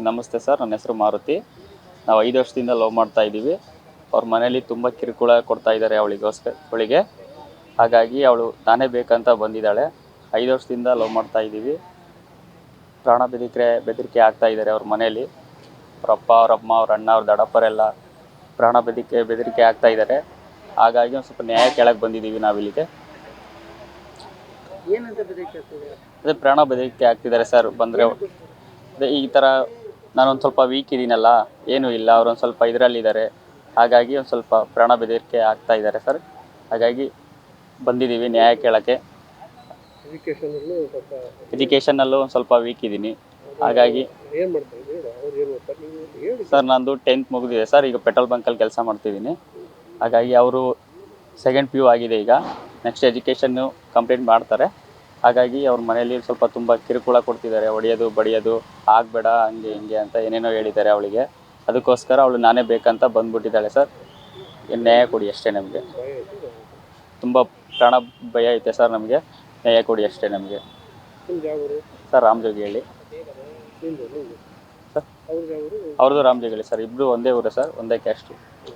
ನಮಸ್ತೆ ಸರ್, ನನ್ನ ಹೆಸರು ಮಾರುತಿ. ನಾವು 5 ವರ್ಷದಿಂದ ಲವ್ ಮಾಡ್ತಾ ಇದ್ದೀವಿ. ಅವ್ರ ಮನೇಲಿ ತುಂಬ ಕಿರುಕುಳ ಕೊಡ್ತಾ ಇದ್ದಾರೆ ಅವಳಿಗೆ. ಹಾಗಾಗಿ ಅವಳು ನಾನೇ ಬೇಕಂತ ಬಂದಿದ್ದಾಳೆ. 5 ವರ್ಷದಿಂದ ಲವ್ ಮಾಡ್ತಾ ಇದ್ದೀವಿ. ಪ್ರಾಣ ಬೆದರಿಕೆ ಆಗ್ತಾ ಇದ್ದಾರೆ ಅವ್ರ ಮನೇಲಿ. ಅವ್ರ ಅಪ್ಪ, ಅವ್ರ ಅಮ್ಮ, ಅವ್ರ ಅಣ್ಣ, ಅವ್ರ ದೊಡ್ಡಪ್ಪರೆಲ್ಲ ಪ್ರಾಣ ಬೆದರಿಕೆ ಆಗ್ತಾ ಇದ್ದಾರೆ. ಹಾಗಾಗಿ ಒಂದು ಸ್ವಲ್ಪ ನ್ಯಾಯ ಕೇಳಕ್ಕೆ ಬಂದಿದ್ದೀವಿ ನಾವಿಲ್ಲಿಗೆ. ಅದೇ ಪ್ರಾಣ ಬೆದರಿಕೆ ಆಗ್ತಿದ್ದಾರೆ ಸರ್. ಬಂದರೆ ಅದೇ ಈ ಥರ ನಾನೊಂದು ಸ್ವಲ್ಪ ವೀಕ್ ಇದ್ದೀನಲ್ಲ, ಏನೂ ಇಲ್ಲ, ಅವರೊಂದು ಸ್ವಲ್ಪ ಇದರಲ್ಲಿದ್ದಾರೆ. ಹಾಗಾಗಿ ಒಂದು ಸ್ವಲ್ಪ ಪ್ರಾಣ ಬೆದರಿಕೆ ಆಗ್ತಾ ಇದ್ದಾರೆ ಸರ್. ಹಾಗಾಗಿ ಬಂದಿದ್ದೀವಿ ನ್ಯಾಯ ಕೇಳೋಕ್ಕೆ. ಎಜುಕೇಷನಲ್ಲೂ ಒಂದು ಸ್ವಲ್ಪ ವೀಕ್ ಇದ್ದೀನಿ. ಹಾಗಾಗಿ ಸರ್ ನಂದು 10th ಮುಗಿದಿದೆ ಸರ್. ಈಗ ಪೆಟ್ರೋಲ್ ಬಂಕಲ್ಲಿ ಕೆಲಸ ಮಾಡ್ತಿದ್ದೀನಿ. ಹಾಗಾಗಿ ಅವರು ಸೆಕೆಂಡ್ PU ಆಗಿದೆ. ಈಗ ನೆಕ್ಸ್ಟ್ ಎಜುಕೇಷನ್ನು ಕಂಪ್ಲೀಟ್ ಮಾಡ್ತಾರೆ. ಹಾಗಾಗಿ ಅವ್ರ ಮನೇಲಿ ಸ್ವಲ್ಪ ತುಂಬ ಕಿರುಕುಳ ಕೊಡ್ತಿದ್ದಾರೆ. ಹೊಡೆಯೋದು, ಬಡಿಯೋದು, ಆಗಬೇಡ, ಹಂಗೆ ಹಿಂಗೆ ಅಂತ ಏನೇನೋ ಹೇಳಿದ್ದಾರೆ ಅವಳಿಗೆ. ಅದಕ್ಕೋಸ್ಕರ ಅವಳು ನಾನೇ ಬೇಕಂತ ಬಂದುಬಿಟ್ಟಿದ್ದಾಳೆ ಸರ್. ನ್ಯಾಯ ಕೊಡಿ ಅಷ್ಟೇ ನಮಗೆ. ತುಂಬ ಪ್ರಾಣ ಭಯ ಐತೆ ಸರ್ ನಮಗೆ. ನ್ಯಾಯ ಕೊಡಿ ಅಷ್ಟೇ ನಮಗೆ ಸರ್. ರಾಮಜೋಗಿಹಳ್ಳಿ ಸರ್. ಅವ್ರದ್ದು ರಾಮಜೋಗಿಹಳ್ಳಿ ಸರ್. ಇಬ್ಬರು ಒಂದೇ ಊರು ಸರ್, ಒಂದೇ ಕ್ಯಾಸ್ಟು.